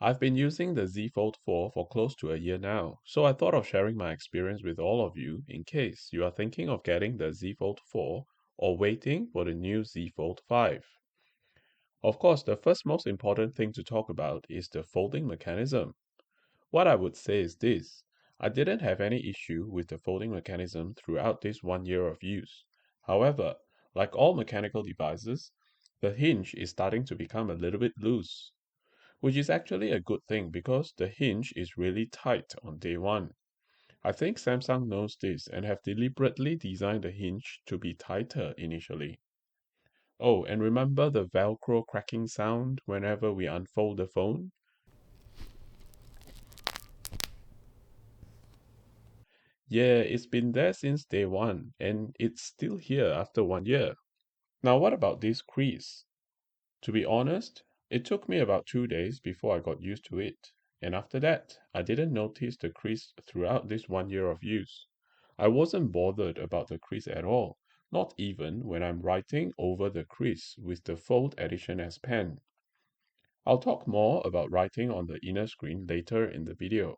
I've been using the Z Fold4 for close to a year now, so I thought of sharing my experience with all of you in case you are thinking of getting the Z Fold4 or waiting for the new Z Fold5. Of course, the first most important thing to talk about is the folding mechanism. What I would say is this: I didn't have any issue with the folding mechanism throughout this 1 year of use. However, like all mechanical devices, the hinge is starting to become a little bit loose, which is actually a good thing because the hinge is really tight on day one. I think Samsung knows this and have deliberately designed the hinge to be tighter initially. Oh, and remember the Velcro cracking sound whenever we unfold the phone? Yeah, it's been there since day one, and it's still here after 1 year. Now, what about this crease? To be honest, it took me about 2 days before I got used to it, and after that, I didn't notice the crease throughout this 1 year of use. I wasn't bothered about the crease at all, not even when I'm writing over the crease with the Fold Edition S Pen. I'll talk more about writing on the inner screen later in the video.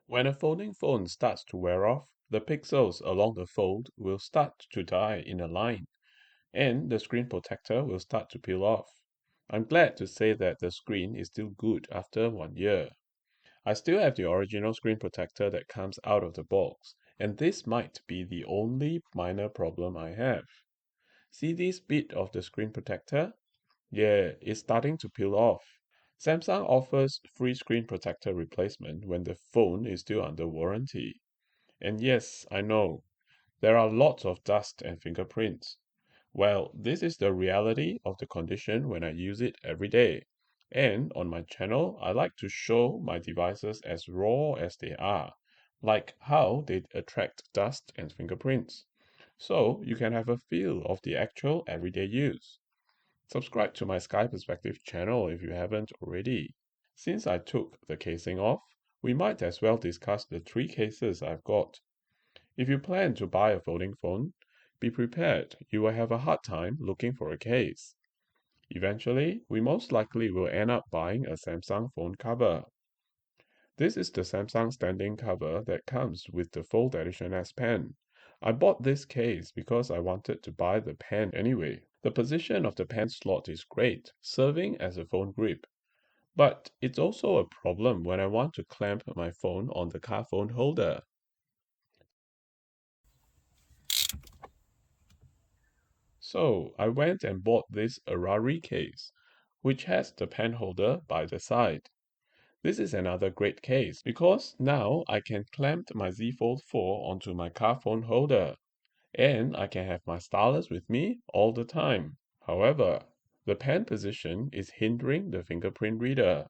When a folding phone starts to wear off, the pixels along the fold will start to die in a line, and the screen protector will start to peel off. I'm glad to say that the screen is still good after 1 year. I still have the original screen protector that comes out of the box, and this might be the only minor problem I have. See this bit of the screen protector? Yeah, it's starting to peel off. Samsung offers free screen protector replacement when the phone is still under warranty. And yes, I know, there are lots of dust and fingerprints. Well, this is the reality of the condition when I use it every day. And on my channel, I like to show my devices as raw as they are, like how they attract dust and fingerprints. So you can have a feel of the actual everyday use. Subscribe to my Sky Perspective channel if you haven't already. Since I took the casing off, we might as well discuss the three cases I've got. If you plan to buy a folding phone, be prepared you will have a hard time looking for a case. Eventually, we most likely will end up buying a Samsung phone cover. This is the Samsung standing cover that comes with the Fold Edition S Pen. I bought this case because I wanted to buy the pen anyway. The position of the pen slot is great, serving as a phone grip. But it's also a problem when I want to clamp my phone on the car phone holder. So I went and bought this Arari case, which has the pen holder by the side. This is another great case because now I can clamp my Z Fold 4 onto my car phone holder, and I can have my stylus with me all the time. However, the pen position is hindering the fingerprint reader.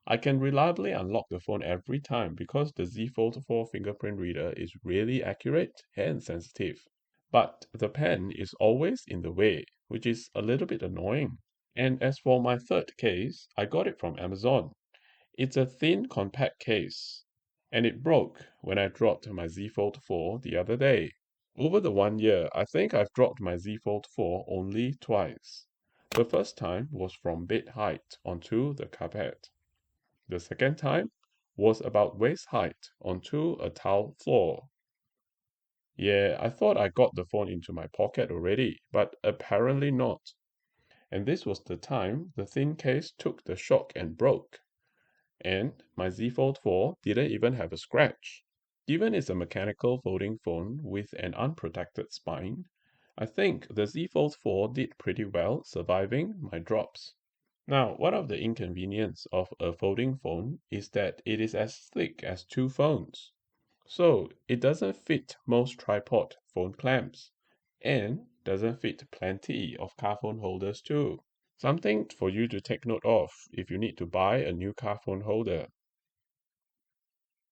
I can reliably unlock the phone every time because the Z Fold 4 fingerprint reader is really accurate and sensitive. But the pen is always in the way, which is a little bit annoying. And as for my third case, I got it from Amazon. It's a thin compact case, and it broke when I dropped my Z Fold 4 the other day. Over the 1 year, I think I've dropped my Z Fold 4 only twice. The first time was from bed height onto the carpet. The second time was about waist height onto a tile floor. Yeah, I thought I got the phone into my pocket already, but apparently not. And this was the time the thin case took the shock and broke. And my Z Fold 4 didn't even have a scratch. Given it's a mechanical folding phone with an unprotected spine, I think the Z Fold 4 did pretty well surviving my drops. Now, one of the inconvenience of a folding phone is that it is as thick as two phones. So it doesn't fit most tripod phone clamps and doesn't fit plenty of car phone holders too. Something for you to take note of if you need to buy a new car phone holder.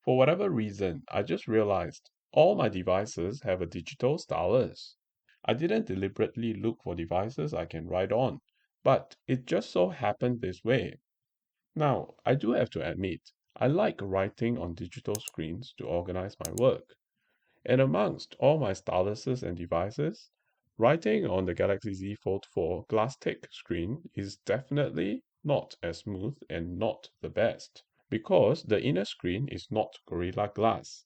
For whatever reason, I just realized all my devices have a digital stylus. I didn't deliberately look for devices I can write on, but it just so happened this way. Now, I do have to admit, I like writing on digital screens to organize my work. And amongst all my styluses and devices, writing on the Galaxy Z Fold4 glass thick screen is definitely not as smooth and not the best, because the inner screen is not Gorilla Glass.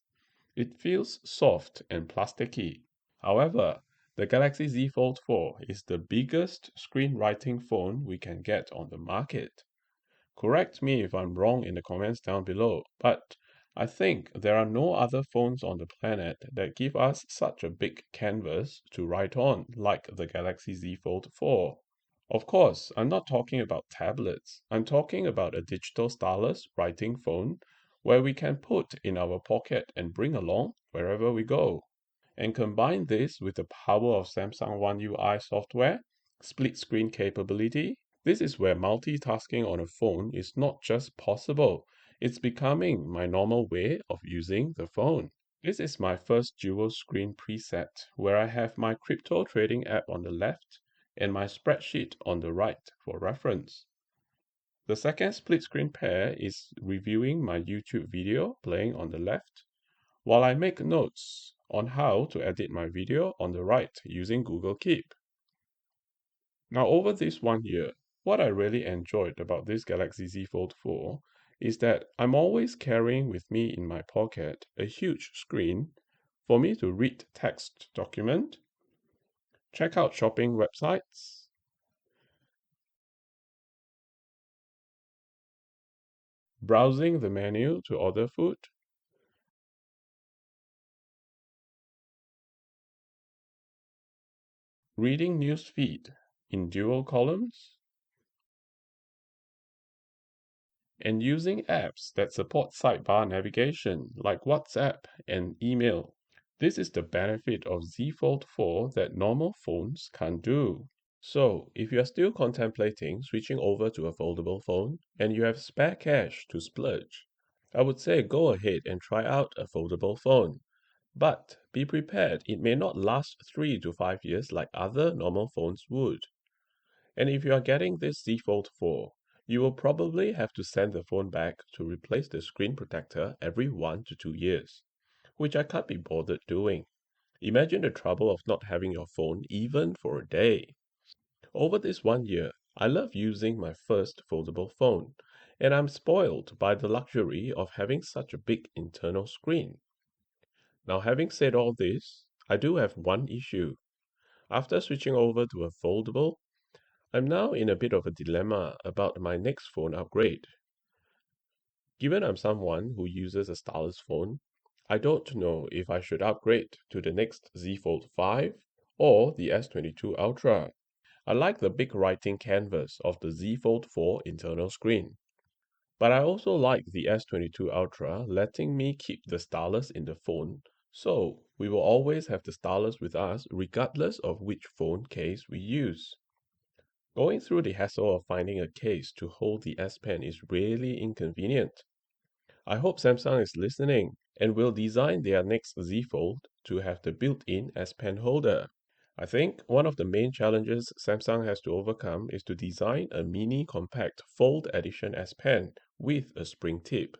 It feels soft and plasticky. However, the Galaxy Z Fold 4 is the biggest screenwriting phone we can get on the market. Correct me if I'm wrong in the comments down below, but I think there are no other phones on the planet that give us such a big canvas to write on like the Galaxy Z Fold 4. Of course, I'm not talking about tablets. I'm talking about a digital stylus writing phone where we can put in our pocket and bring along wherever we go. And combine this with the power of Samsung One UI software, split screen capability. This is where multitasking on a phone is not just possible, it's becoming my normal way of using the phone. This is my first dual screen preset where I have my crypto trading app on the left and my spreadsheet on the right for reference. The second split screen pair is reviewing my YouTube video playing on the left, while I make notes on how to edit my video on the right using Google Keep. Now, over this 1 year, what I really enjoyed about this Galaxy Z Fold 4 is that I'm always carrying with me in my pocket a huge screen for me to read text document, check out shopping websites, browsing the menu to order food, reading news feed in dual columns, and using apps that support sidebar navigation like WhatsApp and email. This is the benefit of Z Fold 4 that normal phones can't do. So, if you are still contemplating switching over to a foldable phone and you have spare cash to splurge, I would say go ahead and try out a foldable phone. But be prepared, it may not last 3 to 5 years like other normal phones would. And if you are getting this Z Fold 4, you will probably have to send the phone back to replace the screen protector every 1 to 2 years, which I can't be bothered doing. Imagine the trouble of not having your phone even for a day. Over this 1 year, I love using my first foldable phone, and I'm spoiled by the luxury of having such a big internal screen. Now, having said all this, I do have one issue. After switching over to a foldable, I'm now in a bit of a dilemma about my next phone upgrade. Given I'm someone who uses a stylus phone, I don't know if I should upgrade to the next Z Fold 5 or the S22 Ultra. I like the big writing canvas of the Z Fold 4 internal screen, but I also like the S22 Ultra letting me keep the stylus in the phone, so we will always have the stylus with us regardless of which phone case we use. Going through the hassle of finding a case to hold the S Pen is really inconvenient. I hope Samsung is listening and will design their next Z Fold to have the built-in S Pen holder. I think one of the main challenges Samsung has to overcome is to design a mini compact Fold Edition S Pen with a spring tip.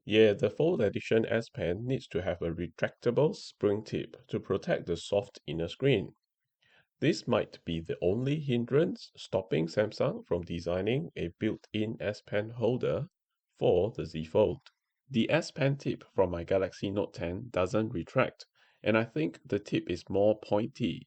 Yeah, the Fold Edition S Pen needs to have a retractable spring tip to protect the soft inner screen. This might be the only hindrance stopping Samsung from designing a built-in S Pen holder for the Z Fold. The S Pen tip from my Galaxy Note 10 doesn't retract, and I think the tip is more pointy.